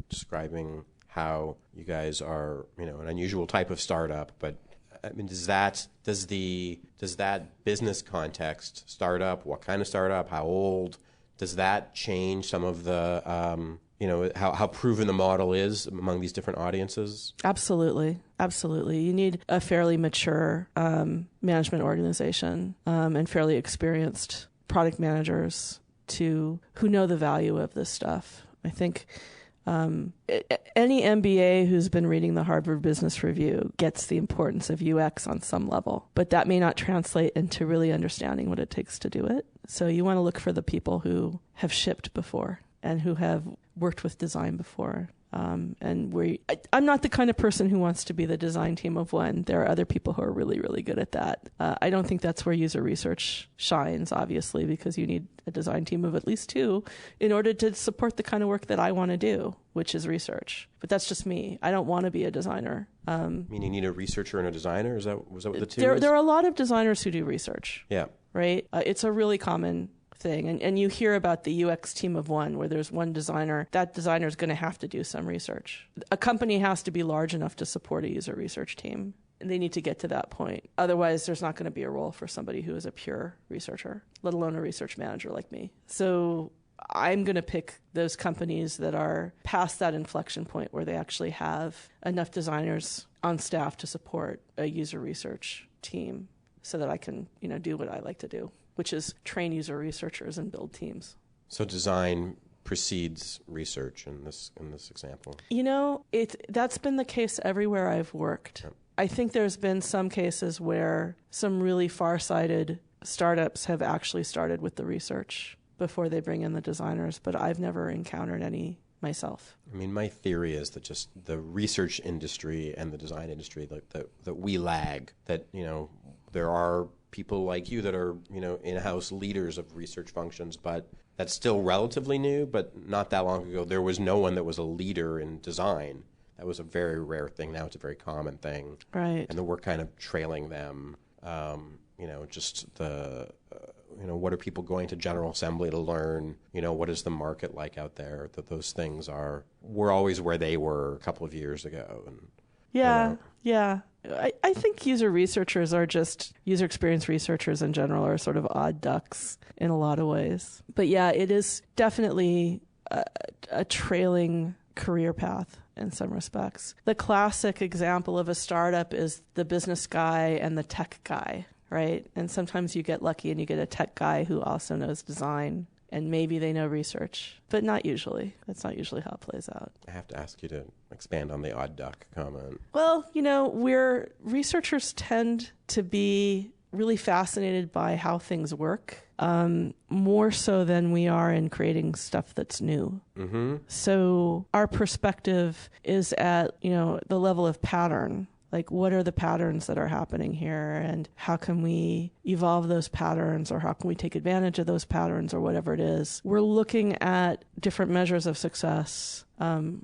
describing how you guys are, an unusual type of startup, but I mean, does that business context, startup, what kind of startup, how old, does that change some of the how proven the model is among these different audiences? Absolutely. You need a fairly mature management organization and fairly experienced product managers who know the value of this stuff. I think any MBA who's been reading the Harvard Business Review gets the importance of UX on some level, but that may not translate into really understanding what it takes to do it. So you want to look for the people who have shipped before and who have worked with design before. I'm not the kind of person who wants to be the design team of one. There are other people who are really, really good at that. I don't think that's where user research shines, obviously, because you need a design team of at least two in order to support the kind of work that I want to do, which is research. But that's just me. I don't want to be a designer. You need a researcher and a designer? Was that what the two is? There are a lot of designers who do research. Yeah. Right? It's a really common thing. And you hear about the UX team of one, where there's one designer. That designer is going to have to do some research. A company has to be large enough to support a user research team. And they need to get to that point. Otherwise, there's not going to be a role for somebody who is a pure researcher, let alone a research manager like me. So I'm going to pick those companies that are past that inflection point where they actually have enough designers on staff to support a user research team so that I can, do what I like to do, which is train user researchers and build teams. So design precedes research in this example. That's been the case everywhere I've worked. Yep. I think there's been some cases where some really far-sighted startups have actually started with the research before they bring in the designers, but I've never encountered any myself. My theory is that just the research industry and the design industry, that we lag, that, there are people like you that are, in-house leaders of research functions, but that's still relatively new. But not that long ago, there was no one that was a leader in design. That was a very rare thing. Now it's a very common thing. Right. And then we're kind of trailing them. What are people going to General Assembly to learn? What is the market like out there? That those things we're always where they were a couple of years ago. And, Yeah. I think user researchers are just user experience researchers in general are sort of odd ducks in a lot of ways. But yeah, it is definitely a trailing career path in some respects. The classic example of a startup is the business guy and the tech guy, right? And sometimes you get lucky and you get a tech guy who also knows design. And maybe they know research, but not usually. That's not usually how it plays out. I have to ask you to expand on the odd duck comment. Well, researchers tend to be really fascinated by how things work, more so than we are in creating stuff that's new. Mm-hmm. So our perspective is at, the level of pattern. Like, what are the patterns that are happening here, and how can we evolve those patterns, or how can we take advantage of those patterns, or whatever it is? We're looking at different measures of success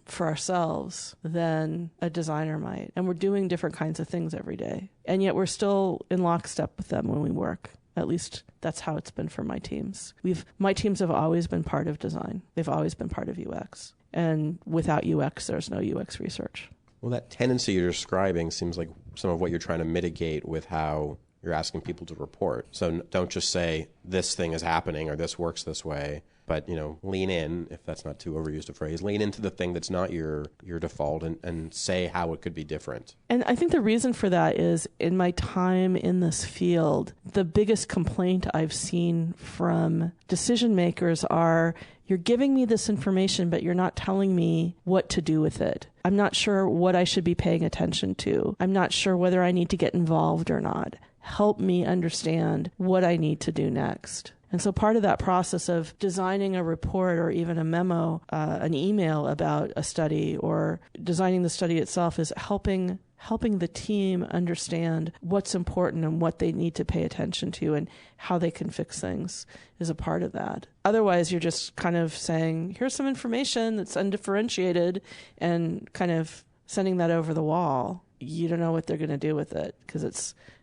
for ourselves than a designer might. And we're doing different kinds of things every day. And yet we're still in lockstep with them when we work. At least that's how it's been for my teams. My teams have always been part of design. They've always been part of UX. And without UX, there's no UX research. Well, that tendency you're describing seems like some of what you're trying to mitigate with how you're asking people to report. So don't just say this thing is happening or this works this way, but lean in, if that's not too overused a phrase, lean into the thing that's not your default and say how it could be different. And I think the reason for that is, in my time in this field, the biggest complaint I've seen from decision makers are, you're giving me this information, but you're not telling me what to do with it. I'm not sure what I should be paying attention to. I'm not sure whether I need to get involved or not. Help me understand what I need to do next. And so part of that process of designing a report or even a memo, an email about a study, or designing the study itself, is helping the team understand what's important and what they need to pay attention to and how they can fix things is a part of that. Otherwise, you're just kind of saying, here's some information that's undifferentiated, and kind of sending that over the wall. You don't know what they're going to do with it because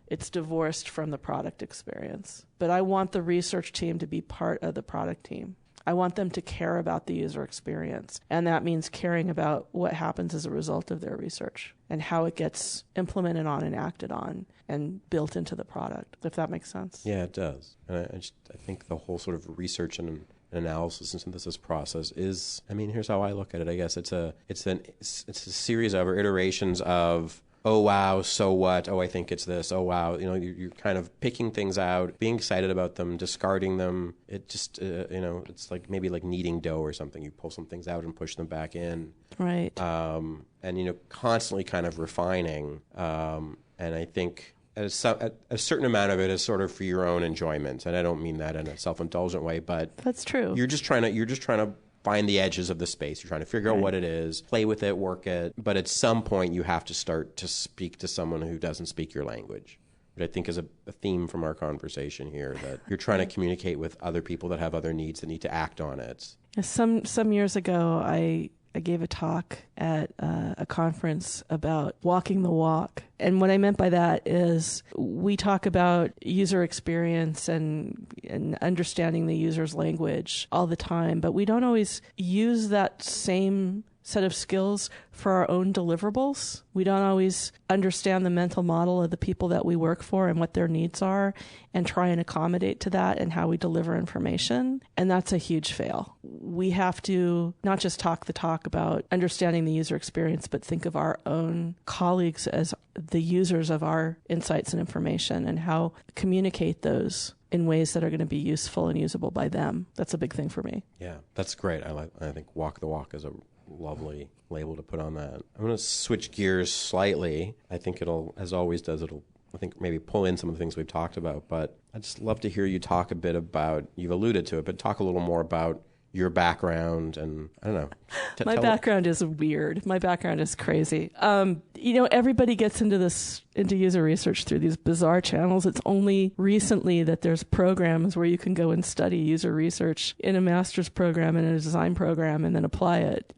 it's divorced from the product experience. But I want the research team to be part of the product team. I want them to care about the user experience. And that means caring about what happens as a result of their research and how it gets implemented on and acted on and built into the product, if that makes sense. Yeah, it does. And I think the whole sort of research and an analysis and synthesis process is, I mean, here's how I look at it. I guess it's a series of or iterations of, oh, wow, so what? Oh, I think it's this. Oh, wow. You're kind of picking things out, being excited about them, discarding them. It just, it's like maybe like kneading dough or something. You pull some things out and push them back in. Right. And, constantly kind of refining. And I think a certain amount of it is sort of for your own enjoyment. And I don't mean that in a self-indulgent way, but that's true. You're just trying to find the edges of the space. You're trying to figure out what it is, play with it, work it. But at some point, you have to start to speak to someone who doesn't speak your language, which I think is a theme from our conversation here, that you're trying to communicate with other people that have other needs that need to act on it. Some years ago, I gave a talk at a conference about walking the walk. And what I meant by that is we talk about user experience and understanding the user's language all the time, but we don't always use that same set of skills for our own deliverables. We don't always understand the mental model of the people that we work for and what their needs are and try and accommodate to that and how we deliver information. And that's a huge fail. We have to not just talk the talk about understanding the user experience, but think of our own colleagues as the users of our insights and information and how communicate those in ways that are going to be useful and usable by them. That's a big thing for me. Yeah, that's great. I think walk the walk is a lovely label to put on that. I'm going to switch gears slightly. I think it'll, as always does, I think maybe pull in some of the things we've talked about, but I'd just love to hear you talk a bit about, you've alluded to it, but talk a little more about your background and, I don't know. My background is weird. My background is crazy. Everybody gets into user research through these bizarre channels. It's only recently that there's programs where you can go and study user research in a master's program and a design program and then apply it.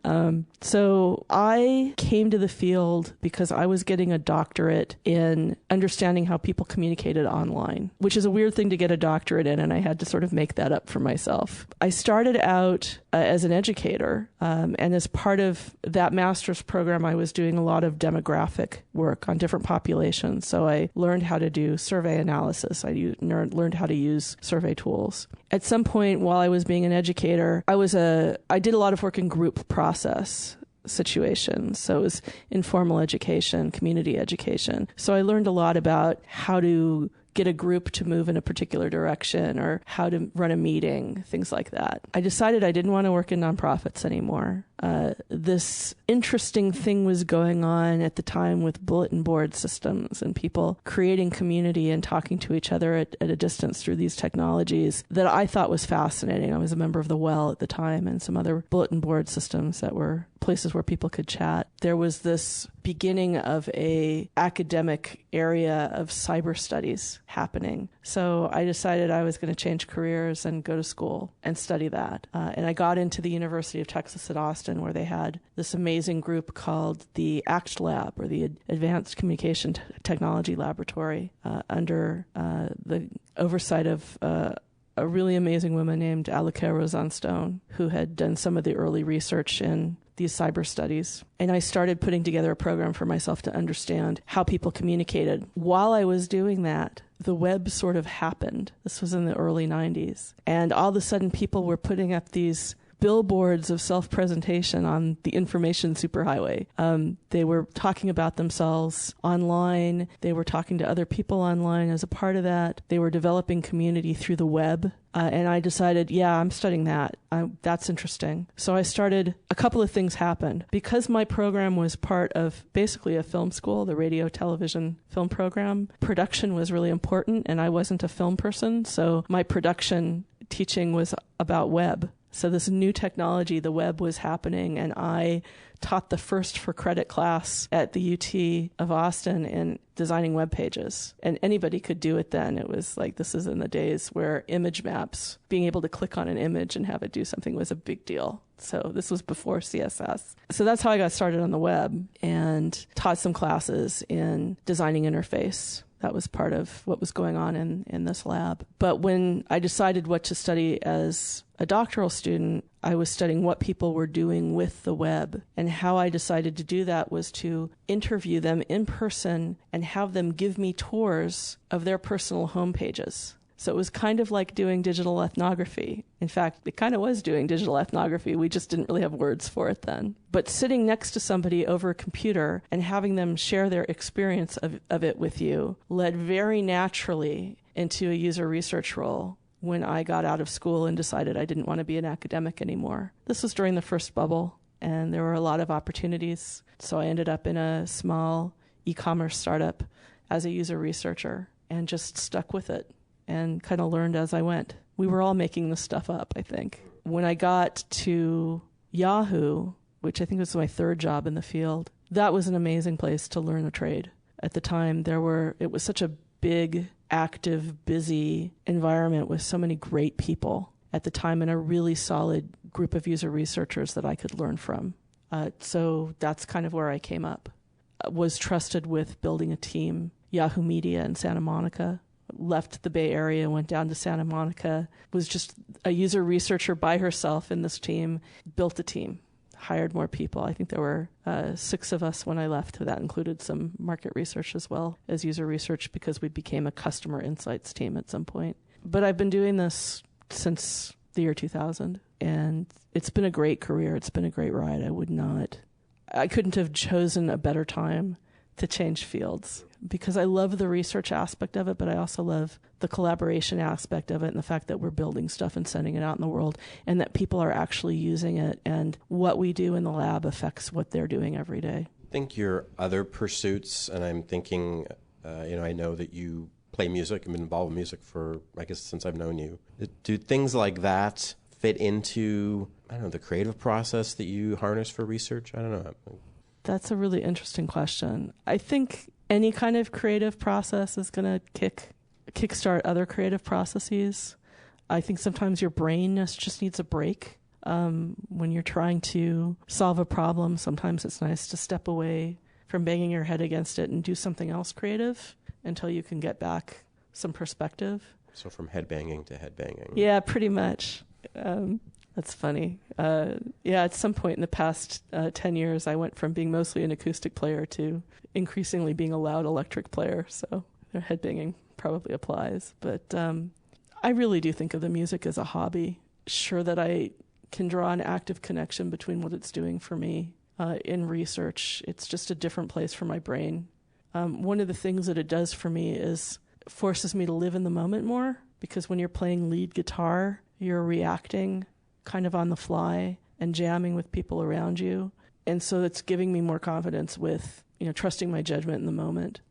So I came to the field because I was getting a doctorate in understanding how people communicated online, which is a weird thing to get a doctorate in, and I had to sort of make that up for myself. I started out as an educator, and as part of that master's program, I was doing a lot of demographic work on different populations. So I learned how to do survey analysis. I learned how to use survey tools. At some point while I was being an educator, I did a lot of work in group process situations. So it was informal education, community education. So I learned a lot about how to get a group to move in a particular direction or how to run a meeting, things like that. I decided I didn't want to work in nonprofits anymore. This interesting thing was going on at the time with bulletin board systems and people creating community and talking to each other at a distance through these technologies that I thought was fascinating. I was a member of the Well at the time and some other bulletin board systems that were places where people could chat. There was this beginning of a academic area of cyber studies happening. So I decided I was going to change careers and go to school and study that. And I got into the University of Texas at Austin, where they had this amazing group called the ACT Lab, or the Advanced Communication Technology Laboratory, under the oversight of a really amazing woman named Aviva Rosenstein, who had done some of the early research in these cyber studies. And I started putting together a program for myself to understand how people communicated. While I was doing that, the web sort of happened. This was in the early 90s. And all of a sudden, people were putting up these billboards of self-presentation on the information superhighway. They were talking about themselves online. They were talking to other people online as a part of that. They were developing community through the web. And I decided, I'm studying that. That's interesting. So I started, a couple of things happened. Because my program was part of basically a film school, the radio, television, film program, production was really important, and I wasn't a film person. So my production teaching was about web. So this new technology, the web, was happening, and I taught the first for credit class at the UT of Austin in designing web pages. And anybody could do it then. It was like, this is in the days where image maps, being able to click on an image and have it do something was a big deal. So this was before CSS. So that's how I got started on the web and taught some classes in designing interface. That was part of what was going on in this lab. But when I decided what to study as a doctoral student, I was studying what people were doing with the web. And how I decided to do that was to interview them in person and have them give me tours of their personal homepages. So it was kind of like doing digital ethnography. In fact, it kind of was doing digital ethnography. We just didn't really have words for it then. But sitting next to somebody over a computer and having them share their experience of it with you led very naturally into a user research role when I got out of school and decided I didn't want to be an academic anymore. This was during the first bubble, and there were a lot of opportunities. So I ended up in a small e-commerce startup as a user researcher and just stuck with it and kind of learned as I went. We were all making this stuff up, I think. When I got to Yahoo, which I think was my third job in the field, that was an amazing place to learn a trade. At the time, it was such a big, active, busy environment with so many great people at the time and a really solid group of user researchers that I could learn from. So that's kind of where I came up. Was trusted with building a team, Yahoo Media in Santa Monica. Left the Bay Area, went down to Santa Monica, was just a user researcher by herself in this team, built a team, hired more people. I think there were 6 of us when I left. That included some market research as well as user research because we became a customer insights team at some point. But I've been doing this since the year 2000, and it's been a great career. It's been a great ride. I couldn't have chosen a better time to change fields because I love the research aspect of it, but I also love the collaboration aspect of it and the fact that we're building stuff and sending it out in the world and that people are actually using it and what we do in the lab affects what they're doing every day. I think your other pursuits, and I'm thinking, I know that you play music and been involved with music for, I guess, since I've known you. Do things like that fit into, the creative process that you harness for research? I don't know. That's a really interesting question. I think any kind of creative process is going to kickstart other creative processes. I think sometimes your brain just needs a break. When you're trying to solve a problem, sometimes it's nice to step away from banging your head against it and do something else creative until you can get back some perspective. So from headbanging to headbanging. Yeah, pretty much. That's funny. At some point in the past 10 years, I went from being mostly an acoustic player to increasingly being a loud electric player. So their headbanging probably applies. But I really do think of the music as a hobby. Sure that I can draw an active connection between what it's doing for me in research. It's just a different place for my brain. One of the things that it does for me is forces me to live in the moment more, because when you're playing lead guitar, you're reacting kind of on the fly and jamming with people around you. And so it's giving me more confidence with, trusting my judgment in the moment.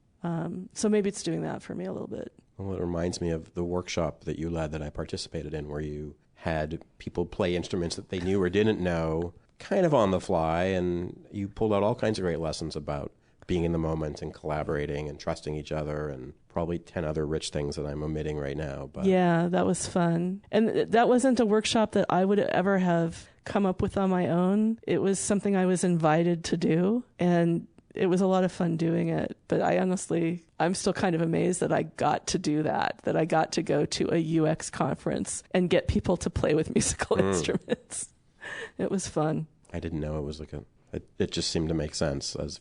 So maybe it's doing that for me a little bit. Well, it reminds me of the workshop that you led that I participated in, where you had people play instruments that they knew or didn't know kind of on the fly, and you pulled out all kinds of great lessons about being in the moment and collaborating and trusting each other, and probably 10 other rich things that I'm omitting right now. But yeah, that was fun. And that wasn't a workshop that I would ever have come up with on my own. It was something I was invited to do, and it was a lot of fun doing it. But I'm still kind of amazed that I got to do that I got to go to a UX conference and get people to play with musical instruments. It was fun. I didn't know it was it just seemed to make sense as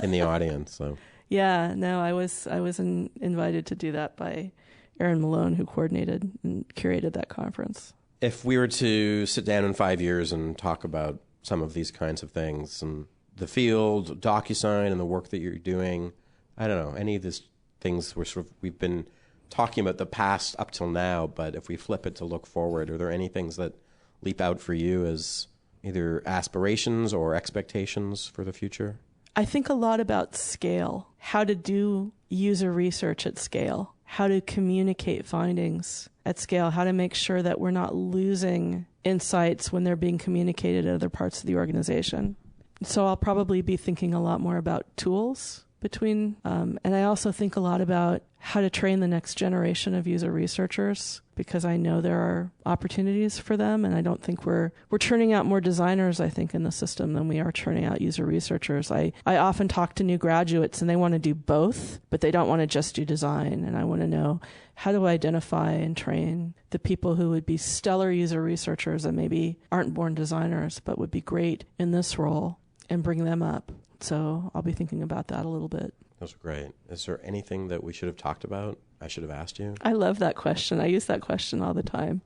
in the audience. So yeah, no, I was invited to do that by Aaron Malone, who coordinated and curated that conference. If we were to sit down in 5 years and talk about some of these kinds of things and the field, DocuSign, and the work that you're doing, I don't know, any of these things we've been talking about the past up till now, but if we flip it to look forward, are there any things that leap out for you as either aspirations or expectations for the future? I think a lot about scale, how to do user research at scale, how to communicate findings at scale, how to make sure that we're not losing insights when they're being communicated at other parts of the organization. So I'll probably be thinking a lot more about tools and I also think a lot about how to train the next generation of user researchers, because I know there are opportunities for them, and I don't think we're churning out more designers, I think, in the system than we are churning out user researchers. I often talk to new graduates, and they want to do both, but they don't want to just do design, and I want to know, how do I identify and train the people who would be stellar user researchers and maybe aren't born designers but would be great in this role, and bring them up. So I'll be thinking about that a little bit. Those are great. Is there anything that we should have talked about? I should have asked you? I love that question. I use that question all the time.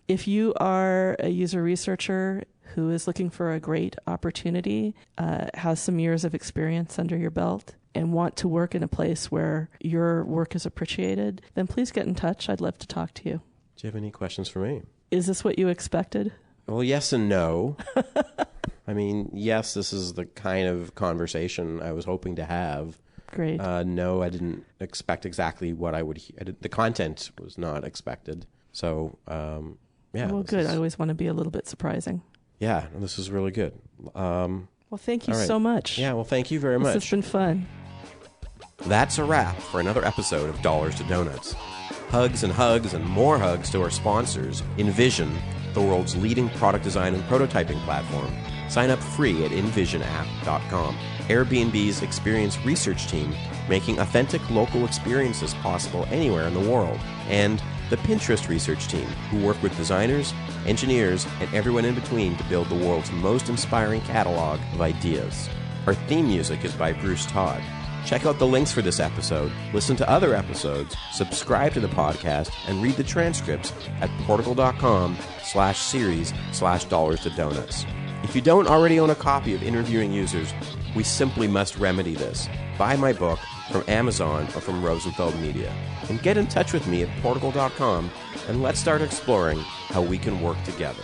If you are a user researcher who is looking for a great opportunity, has some years of experience under your belt, and want to work in a place where your work is appreciated, then please get in touch. I'd love to talk to you. Do you have any questions for me? Is this what you expected? Well, yes and no. I mean, yes, this is the kind of conversation I was hoping to have. Great. No, I didn't expect exactly what I would hear. The content was not expected. So, yeah. Well, good. I always want to be a little bit surprising. Yeah, this is really good. Well, thank you so much. Yeah, well, thank you very much. This has been fun. That's a wrap for another episode of Dollars to Donuts. Hugs and more hugs to our sponsors, Envision, the world's leading product design and prototyping platform. Sign up free at envisionapp.com. Airbnb's experienced research team, making authentic local experiences possible anywhere in the world. And the Pinterest research team, who work with designers, engineers, and everyone in between to build the world's most inspiring catalog of ideas. Our theme music is by Bruce Todd. Check out the links for this episode, listen to other episodes, subscribe to the podcast, and read the transcripts at portical.com/series/dollars to donuts. If you don't already own a copy of Interviewing Users, we simply must remedy this. Buy my book from Amazon or from Rosenfeld Media. And get in touch with me at portical.com, and let's start exploring how we can work together.